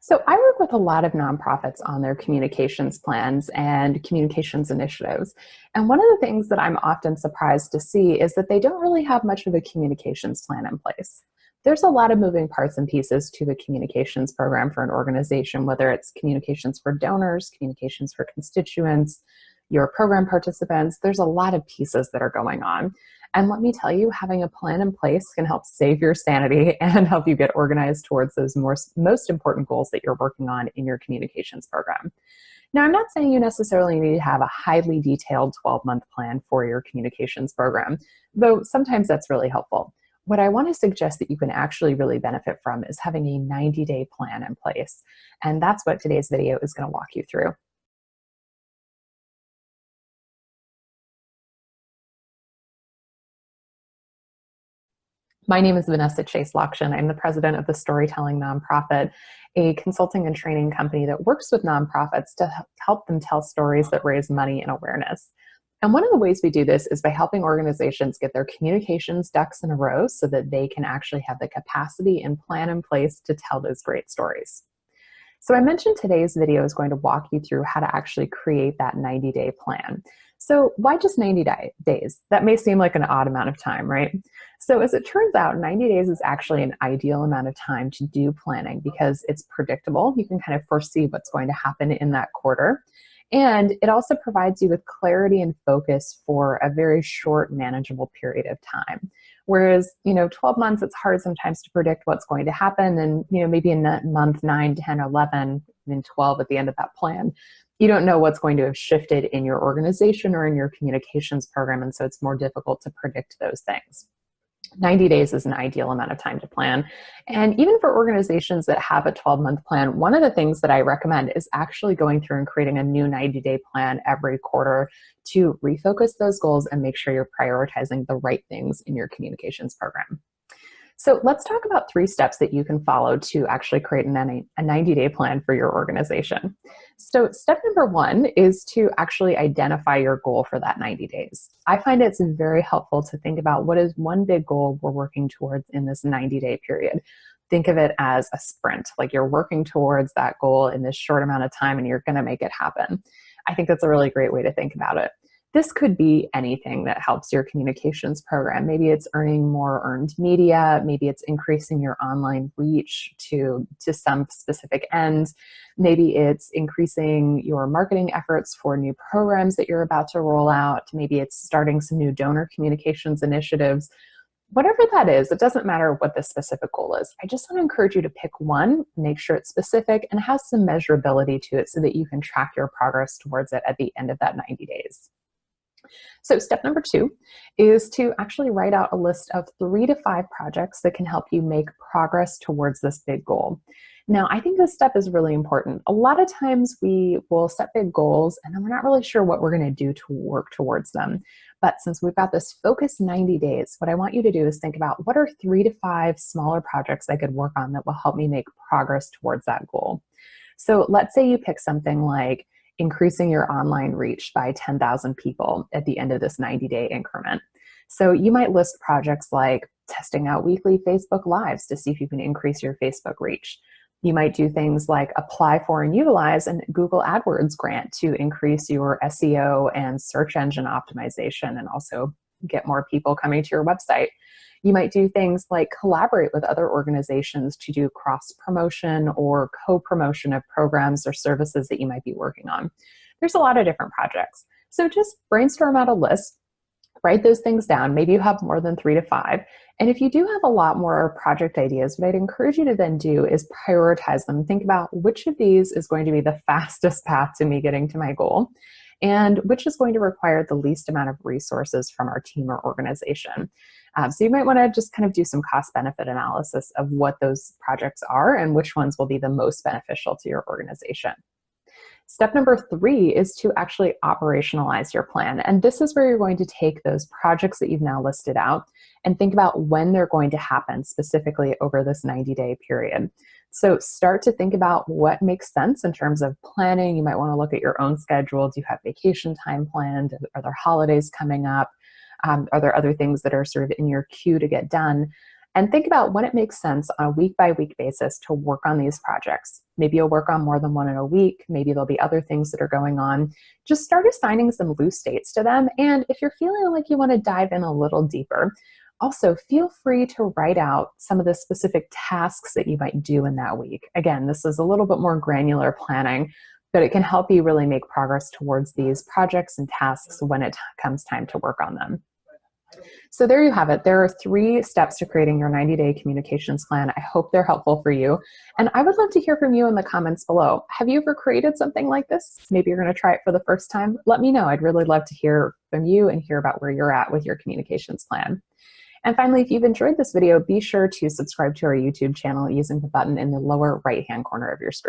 So I work with a lot of nonprofits on their communications plans and communications initiatives. And one of the things that I'm often surprised to see is that they don't really have much of a communications plan in place. There's a lot of moving parts and pieces to the communications program for an organization, whether it's communications for donors, communications for constituents, your program participants. There's a lot of pieces that are going on. And let me tell you, having a plan in place can help save your sanity and help you get organized towards those most important goals that you're working on in your communications program. Now, I'm not saying you necessarily need to have a highly detailed 12-month plan for your communications program, though sometimes that's really helpful. What I want to suggest that you can actually really benefit from is having a 90-day plan in place. And that's what today's video is going to walk you through. My name is Vanessa Chase Lokshin. I'm the president of the Storytelling Nonprofit, a consulting and training company that works with nonprofits to help them tell stories that raise money and awareness. And one of the ways we do this is by helping organizations get their communications ducks in a row so that they can actually have the capacity and plan in place to tell those great stories. So I mentioned today's video is going to walk you through how to actually create that 90-day plan. So why just 90 days? That may seem like an odd amount of time, right? So as it turns out, 90 days is actually an ideal amount of time to do planning because it's predictable. You can kind of foresee what's going to happen in that quarter. And it also provides you with clarity and focus for a very short, manageable period of time. Whereas, 12 months, it's hard sometimes to predict what's going to happen. And, maybe in month 9, 10, 11, and 12 at the end of that plan, you don't know what's going to have shifted in your organization or in your communications program. And so it's more difficult to predict those things. 90 days is an ideal amount of time to plan. And even for organizations that have a 12-month plan, one of the things that I recommend is actually going through and creating a new 90-day plan every quarter to refocus those goals and make sure you're prioritizing the right things in your communications program. So let's talk about 3 steps that you can follow to actually create a 90-day plan for your organization. So step number 1 is to actually identify your goal for that 90 days. I find it's very helpful to think about what is one big goal we're working towards in this 90-day period. Think of it as a sprint, like you're working towards that goal in this short amount of time and you're going to make it happen. I think that's a really great way to think about it. This could be anything that helps your communications program. Maybe it's earning more earned media. Maybe it's increasing your online reach to some specific end. Maybe it's increasing your marketing efforts for new programs that you're about to roll out. Maybe it's starting some new donor communications initiatives. Whatever that is, it doesn't matter what the specific goal is. I just want to encourage you to pick one, make sure it's specific, and has some measurability to it so that you can track your progress towards it at the end of that 90 days. So step number 2 is to actually write out a list of 3 to 5 projects that can help you make progress towards this big goal. Now, I think this step is really important. A lot of times we will set big goals and then we're not really sure what we're going to do to work towards them. But since we've got this focused 90 days, what I want you to do is think about what are 3 to 5 smaller projects I could work on that will help me make progress towards that goal. So let's say you pick something like increasing your online reach by 10,000 people at the end of this 90-day increment. So you might list projects like testing out weekly Facebook Lives to see if you can increase your Facebook reach. You might do things like apply for and utilize a Google AdWords grant to increase your SEO and search engine optimization and also get more people coming to your website. You might do things like collaborate with other organizations to do cross-promotion or co-promotion of programs or services that you might be working on. There's a lot of different projects. So just brainstorm out a list, write those things down. Maybe you have more than 3 to 5. And if you do have a lot more project ideas, what I'd encourage you to then do is prioritize them. Think about which of these is going to be the fastest path to me getting to my goal, and which is going to require the least amount of resources from our team or organization. So you might want to just kind of do some cost-benefit analysis of what those projects are and which ones will be the most beneficial to your organization. Step number 3 is to actually operationalize your plan. And this is where you're going to take those projects that you've now listed out and think about when they're going to happen specifically over this 90-day period. So start to think about what makes sense in terms of planning. You might want to look at your own schedule. Do you have vacation time planned? Are there holidays coming up? Are there other things that are sort of in your queue to get done? And think about when it makes sense on a week-by-week basis to work on these projects. Maybe you'll work on more than one in a week. Maybe there'll be other things that are going on. Just start assigning some loose dates to them. And if you're feeling like you want to dive in a little deeper, also feel free to write out some of the specific tasks that you might do in that week. Again, this is a little bit more granular planning, but it can help you really make progress towards these projects and tasks when it comes time to work on them. So there you have it. There are 3 steps to creating your 90-day communications plan. I hope they're helpful for you. And I would love to hear from you in the comments below. Have you ever created something like this? Maybe you're going to try it for the first time. Let me know. I'd really love to hear from you and hear about where you're at with your communications plan. And finally, if you've enjoyed this video, be sure to subscribe to our YouTube channel using the button in the lower right-hand corner of your screen.